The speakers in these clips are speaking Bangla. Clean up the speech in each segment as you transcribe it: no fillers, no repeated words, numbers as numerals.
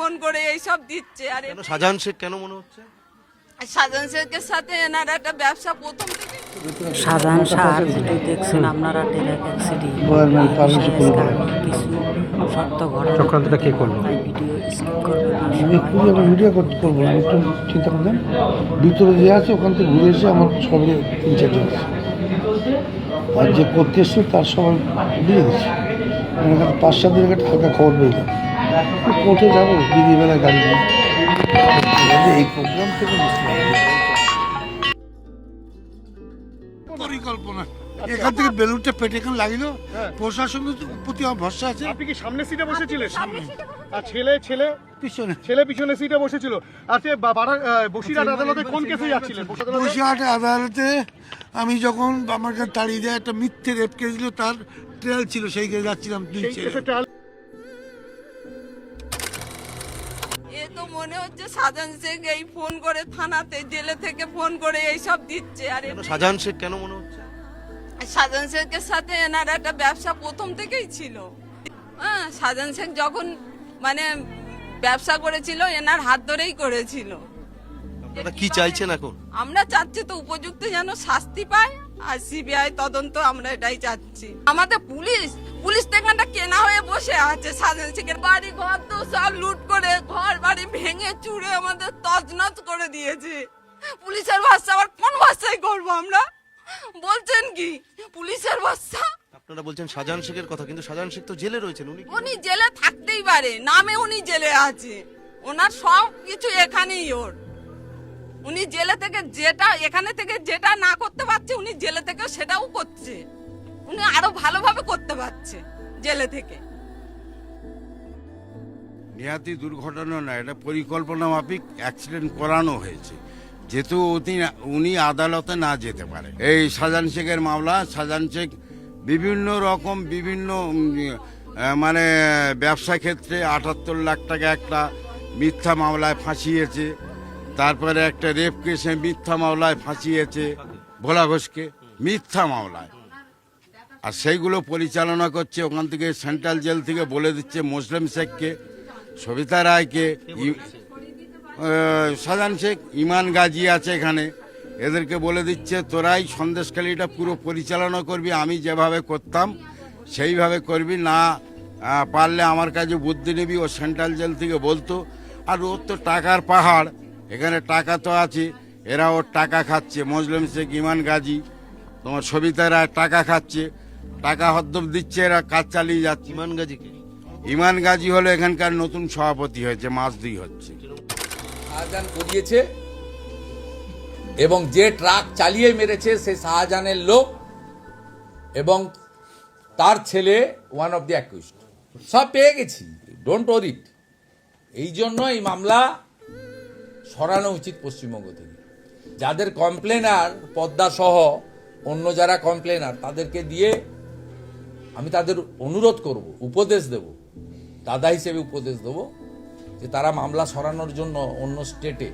ফোন করে এইসব দিচ্ছে। আর শাহজাহান শেখ কেন মনে হচ্ছে? শাহজাহান শেখের সাথে এনার একটা ব্যবসা প্রথম থেকে। শাহজাহান শাহ ভিডিও দেখছেন আপনারা ট্রেলার সিডি কিছু সত্য ঘটনা চক্রান্তটা কে করলো? ভিডিও স্কিপ করবেন না। আমি ভিডিও করবো না, একটু চিন্তা করলাম ভিতরে যে আছে ওখান থেকে ঘুরে এসে আমার সঙ্গে 3-4 জন আছে, আর যে করতে এসছে তার সবাই দিয়ে দিচ্ছে। আমার কাছে 5-7 দিনের একটা হালকা খবর পেলাম, কোর্টে যাবো দিদিবেলায় গাড়ি নিয়ে। এই প্রোগ্রাম থেকে পরিকল্পনা এখান থেকে বেলুনটা পেটে এখানে লাগিল, প্রশাসনের প্রতি আমার ভরসা আছে। আপনি কি সামনে সিটে বসেছিলেন? আর ছেলে পিছনে পিছনে সিটে বসেছিল। আজকে বসিরহাট আদালতে কোন কেসে যাচ্ছিলেন? বসিরহাট আদালতে আমি যখন আমার কাছে তাড়িয়ে দেয় একটা মিথ্যে রেপ কেস ছিল, তার ট্রায়াল ছিল, সেই কেসে যাচ্ছিলাম। এ তো মনে হচ্ছে শাহজাহান শেখ এই ফোন করে থানাতে, জেলে থেকে ফোন করে এইসব দিচ্ছে। আর শাহজাহান শেখ কেন মনে হচ্ছে? শাহজাহান শেখের সাথে এনার একটা ব্যবসা প্রথম থেকেই ছিল। হ্যাঁ, শাহজাহান শেখ যখন মানে ব্যবসা করেছিল এনার হাত ধরেই করেছিল। আপনারা কি চাইছেন এখন? আমরা চাচ্ছি তো উপযুক্ত যেন শাস্তি পায়, আর সিবিআই তদন্ত, আমরা এটাই চাচ্ছি। আমাদের পুলিশ এখানটা কেনা হয়ে বসে আছে। শাহজাহান শেখের বাড়ি ঘর তো সব লুট করে, ঘর বাড়ি ভেঙে চুরে আমাদের তছনছ করে দিয়েছে। পুলিশের ভাষা আবার কোন ভাষায় করবো আমরা? বলছেন কি পুলিশের ভাষা? আপনারা বলছেন শাহজাহান শেখের কথা, কিন্তু শাহজাহান শেখ তো জেলে রয়েছেন। উনি জেলে থাকতেই পারে, নামে উনি জেলে আছে, ওনার সব কিছু এখানেই ওর। উনি জেলে থেকে যেটা, এখানে থেকে যেটা না করতে পারছে উনি জেলে থেকে সেটাও করছে। উনি আরো ভালোভাবে করতে পারছে জেলে থেকে। নিহাতি দুর্ঘটনা না, এটা পরিকল্পনা মাফিক অ্যাক্সিডেন্ট করানো হয়েছে, যেহেতু উনি আদালতে না যেতে পারে। এই শাহজাহান শেখের মামলা, শাহজাহান শেখ বিভিন্ন রকম মানে ব্যবসা ক্ষেত্রে 78 লাখ টাকা একটা মিথ্যা মামলায় ফাঁসিয়েছে, তারপরে একটা রেপ কেসে মিথ্যা মামলায় ফাঁসিয়েছে ভোলা ঘোষকে, মিথ্যা মামলায়। আর সেইগুলো পরিচালনা করছে ওখান থেকে, সেন্ট্রাল জেল থেকে বলে দিচ্ছে মুসলিম শেখকে, সবিতা রায়কে, শাহজাহান শেখ, ইমান গাজী আছে এখানে, এদেরকে বলে দিচ্ছে তোরাই সন্দেশখালিটা পুরো পরিচালনা করবি, আমি যেভাবে করতাম সেইভাবে করবি, না পারলে আমার কাছে বুদ্ধি নিবি। ও সেন্ট্রাল জেল থেকে বলতো। আর ওর তো টাকার পাহাড়, এখানে টাকা তো আছে, এরা ওর টাকা খাচ্ছে। মুসলিম শেখ, ইমান গাজী, তোমার সবিতা রায় টাকা খাচ্ছে, টাকা হদ্দম দিচ্ছে, এরা কাজ চালিয়ে যাচ্ছে। ইমান গাজী হলো এখানকার নতুন সভাপতি হয়েছে, মাস 2 হচ্ছে। শাহজাহান করিয়েছে এবং যে ট্রাক চালিয়ে মেরেছে সে শাহজাহানের লোক এবং তার ছেলে ওয়ান অফ দি অ্যাকিউজড। সব পেয়ে গেছি, ডোন্ট ওয়ারি। এই জন্য এই মামলা সরানো উচিত পশ্চিমবঙ্গ থেকে। যাদের কমপ্লেনার, পদ্মা সহ অন্য যারা কমপ্লেনার, তাদেরকে দিয়ে আমি তাদের অনুরোধ করব, উপদেশ দেব, দাদা হিসেবে উপদেশ দেব যে তারা মামলা সরানোর জন্য অন্য স্টেটে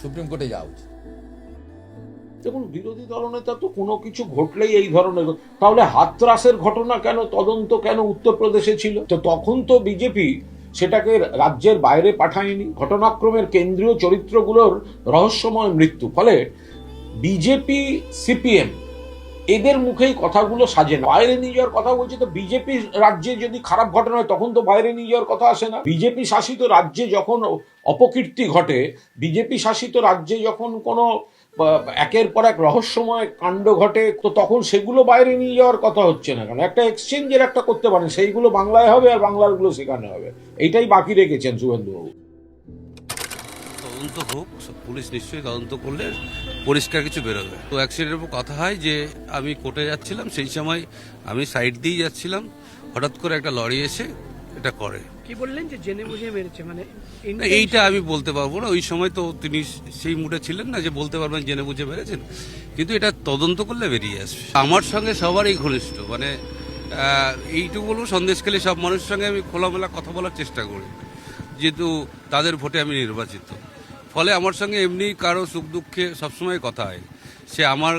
সুপ্রিম কোর্টে যাওয়া উচিত। দেখুন, বিরোধী দলনেতা তো কোনো কিছু ঘটলেই এই ধরনের, তাহলে হাতরাসের ঘটনা কেন, তদন্ত কেন উত্তরপ্রদেশে ছিল? তো তখন তো বিজেপি সেটাকে রাজ্যের বাইরে পাঠায়নি। ঘটনাক্রমের কেন্দ্রীয় চরিত্রগুলোর রহস্যময় মৃত্যু, ফলে বিজেপি, সিপিএম এদের মুখেই কথাগুলো সাজে না। বাইরে নিয়ে যাওয়ার কথা বলছে, তো বিজেপি রাজ্যে যদি খারাপ ঘটনা হয় তখন তো বাইরে নিয়ে যাওয়ার কথা আসে না। বিজেপি শাসিত রাজ্যে যখন অপকীর্তি ঘটে, বিজেপি শাসিত রাজ্যে যখন কোনো একের পর এক রহস্যময় কাণ্ড ঘটে, তো তখন সেগুলো বাইরে নিয়ে যাওয়ার কথা হচ্ছে না কেন? একটা এক্সচেঞ্জের একটা করতে পারেন, সেইগুলো বাংলায় হবে আর বাংলারগুলো সেখানে হবে। এইটাই বাকি রেখেছেন শুভেন্দুবাবু। তদন্ত হোক, পুলিশ নিশ্চয়ই তদন্ত করলে পরিষ্কার কিছু বেরোবে। তো অ্যাক্সিডেন্টের উপর কথা হয় যে আমি কোর্টে যাচ্ছিলাম, সেই সময় আমি সাইড দিয়ে যাচ্ছিলাম, হঠাৎ করে একটা লরি এসে এটা করে। কি বললেন যে জেনে বুঝে মেরেছে, মানে এইটা আমি বলতে পারবো না, ওই সময় তো তিনি সেই মুডে ছিলেন না যে বলতে পারবেন জেনে বুঝে মেরেছেন, কিন্তু এটা তদন্ত করলে বেরিয়ে আসবে। আমার সঙ্গে সবারই ঘনিষ্ঠ, মানে এইটুকু বলবো, সন্দেশখালী সব মানুষের সঙ্গে আমি খোলামেলা কথা বলার চেষ্টা করি, যেহেতু তাদের ভোটে আমি নির্বাচিত। ফলে আমার সঙ্গে এমনি কারো সুখ দুঃখে সবসময় কথা হয়, সে আমার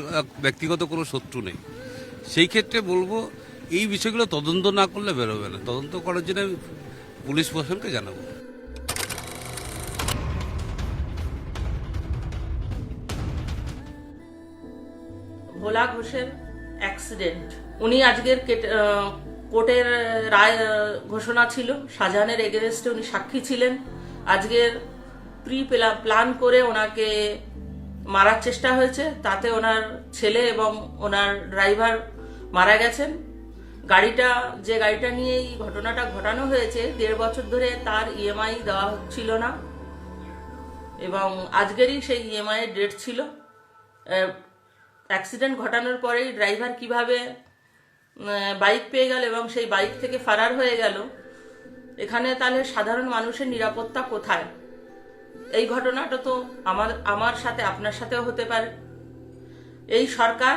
ব্যক্তিগত কোনো শত্রু নেই। সেই ক্ষেত্রে বলবো এই বিষয়গুলো তদন্ত না করলে বেরোবে না, তদন্ত করার জন্য আমি পুলিশ প্রশাসনকে জানাবো। ভোলা ঘোষের অ্যাক্সিডেন্ট, উনি আজকের কোর্টের রায় ঘোষণা ছিল, শাহজাহানের এগেনস্টে উনি সাক্ষী ছিলেন। আজকের প্ল্যান করে ওনাকে মারার চেষ্টা হয়েছে, তাতে ওনার ছেলে এবং ওনার ড্রাইভার মারা গেছেন। যে গাড়িটা নিয়ে এই ঘটনাটা ঘটানো হয়েছে, 1.5 বছর ধরে তার ইএমআই দেওয়া হচ্ছিল না এবং আজকেরই সেই ইএমআই এর ডেট ছিল। অ্যাক্সিডেন্ট ঘটানোর পরেই ড্রাইভার কিভাবে বাইক পেয়ে গেল এবং সেই বাইক থেকে ফারার হয়ে গেল, এখানে তাহলে সাধারণ মানুষের নিরাপত্তা কোথায়? এই ঘটনাটা তো আমার সাথে আপনার সাথেও হতে পারে। এই সরকার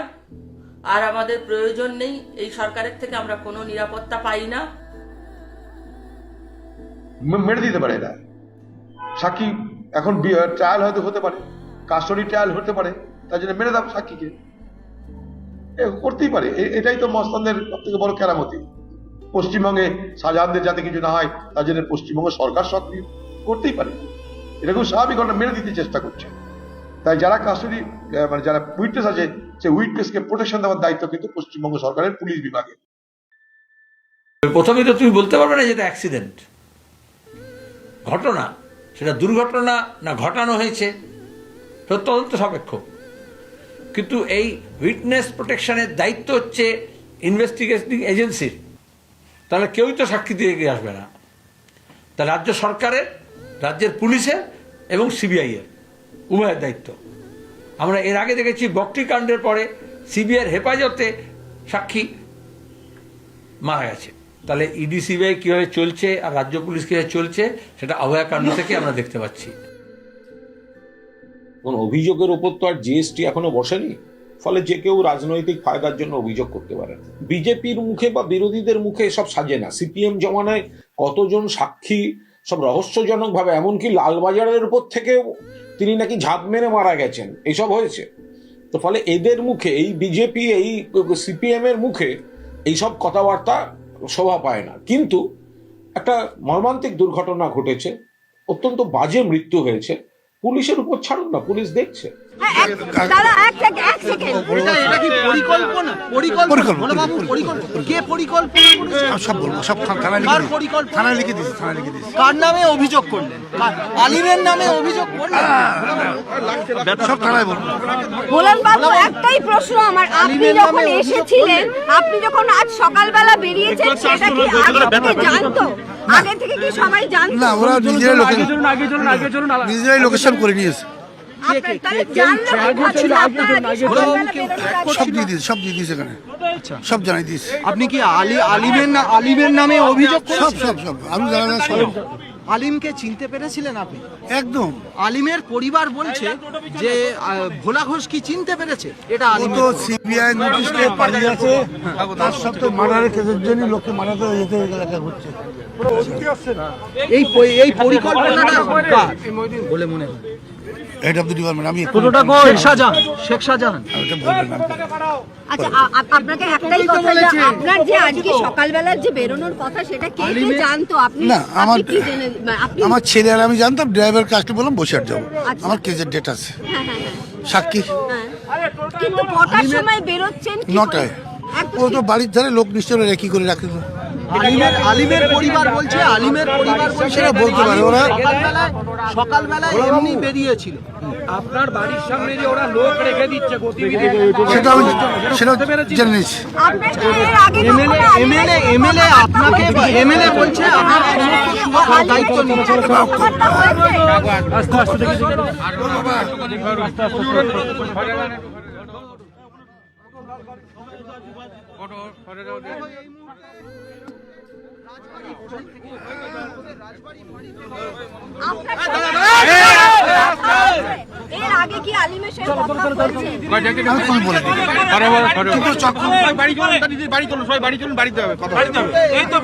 আর আমাদের প্রয়োজন নেই, এই সরকারের থেকে আমরা কোনো নিরাপত্তা পাই না। মেরে দিতে পারে এরা সাক্ষী, এখন ট্রায়াল হয়তো হতে পারে, কাস্টডি ট্রায়াল হতে পারে, তার জন্য মেরে দাও সাক্ষীকে, করতেই পারে। এটাই তো মস্তানদের সব থেকে বড় কেরামতি। পশ্চিমবঙ্গে শাহজাহানদের যাতে কিছু না হয় তার জন্য পশ্চিমবঙ্গ সরকার সক্রিয়, করতেই পারে। এটা খুব স্বাভাবিক ঘটনা, মেরে দিতে চেষ্টা করছে। তাই যারা কাস্টডি মানে যারা উইটনেস আছে, সে উইটনেসকে প্রোটেকশন দেওয়ার দায়িত্ব কিন্তু পশ্চিমবঙ্গ সরকারের পুলিশ বিভাগে। প্রথমেই তো তুমি বলতে পারবে না যেটা অ্যাক্সিডেন্ট ঘটনা, সেটা দুর্ঘটনা না ঘটানো হয়েছে, তদন্ত সাপেক্ষ। কিন্তু এই উইটনেস প্রোটেকশনের দায়িত্ব হচ্ছে ইনভেস্টিগেটিং এজেন্সির, তাহলে কেউই তো সাক্ষী দিয়ে এগিয়ে আসবে না। তা রাজ্য সরকারের, রাজ্যের পুলিশের এবং সিবিআইয়ের উভয়ের দায়িত্ব। আমরা এর আগে দেখেছি বকটি কাণ্ডের পরে সিবিআইয়ের হেফাজতে সাক্ষী মারা গেছে। তাহলে ইডি সিবিআই কীভাবে চলছে আর রাজ্য পুলিশ কীভাবে চলছে সেটা অভয়াকাণ্ড থেকে আমরা দেখতে পাচ্ছি। কোন অভিযোগের উপর তো আর জিএসটি এখনো বসেনি, ফলে যে কেউ রাজনৈতিক ফায়দার জন্য অভিযোগ করতে পারে। বিজেপির মুখে বা বিরোধীদের মুখে এসব সাজে না। সিপিএম জমানায় কতজন সাক্ষী সব রহস্যজনক ভাবে, এমনকি লালবাজারের উপর থেকে তিনি নাকি ঝাঁপ মেরে মারা গেছেন, এইসব হয়েছে। তো ফলে এদের মুখে, এই বিজেপি, এই সিপিএম এর মুখে এইসব কথাবার্তা শোভা পায় না। কিন্তু একটা মর্মান্তিক দুর্ঘটনা ঘটেছে, অত্যন্ত বাজে মৃত্যু হয়েছে, পুলিশের উপর ছাড়ুন না, পুলিশ দেখছে। কার নামে অভিযোগ করলেন? আলিমের নামে অভিযোগ করলেন? সব থানায় বলবো। গোলাম বাবু, একটাই প্রশ্ন আমার, আপনি যখন এসেছিলেন, আপনি যখন আজ সকালবেলা বেরিয়েছেন, সেটা কি আগে থেকে জানতো? আগে থেকে কি সবাই জানতো? না, ওরা নিজেরাই লোকেশন করে নিয়েছে, সব দিয়ে দিয়েছে এখানে, সব জানাই দিয়েছে। আপনি কি আলিমের নামে অভিযোগ? সব আমি জানা সব। আলিমকে চিনতে পেরেছিলেন আপনি? একদম। আলিমের পরিবার বলছে যে ভোলা ঘোষ কি চিনতে পেরেছে? এটা আলিম তো সিবিআই নোটিশ পেয়ে পালিয়ে আছে, তার সত্ত্বেও মার্ডারের কেসের জন্য লোককে মারাতে যেতে দেখা হচ্ছে। এই পরিকল্পনাটা কার বলে মনে হয়? হেড অফ দ্য ডিপার্টমেন্ট আমি শেখ শাহজাহান। আচ্ছা, আপনাকে একটাই কথা, আপনার যে আজকে সকালবেলার যে বেরোনোর কথা, সেটা কে জানতো? আপনি না, আমার ছেলে আর আমি জানতাম। ড্রাইভার কাজটি বললাম বসে আর যাবো, আমার কেসের ডেট আছে, সাক্ষী। কিন্তু কটার সময় বেরোচ্ছেন? 9টায়। ও তো বাড়ির ধারে লোক নিশ্চয় রেকি করে রাখে। আলিমের পরিবার বলছে সেটা বলতে পারে, ওরা সকালবেলায় এমনি বেরিয়েছিল। আপনার বাড়ির সামনে যে ওরা লোক রেখে দিচ্ছে, সেটা জেনে নিচ্ছি। এমএলএ আপনাকে, এমএলএ বলছে আপনার দায়িত্ব নিচ্ছে। এর আগে কি আলিমের সাথে কথা বলছেন? বাড়ি চলুন, সবাই বাড়ি চলুন, বাড়িতে হবে কথা। এই তো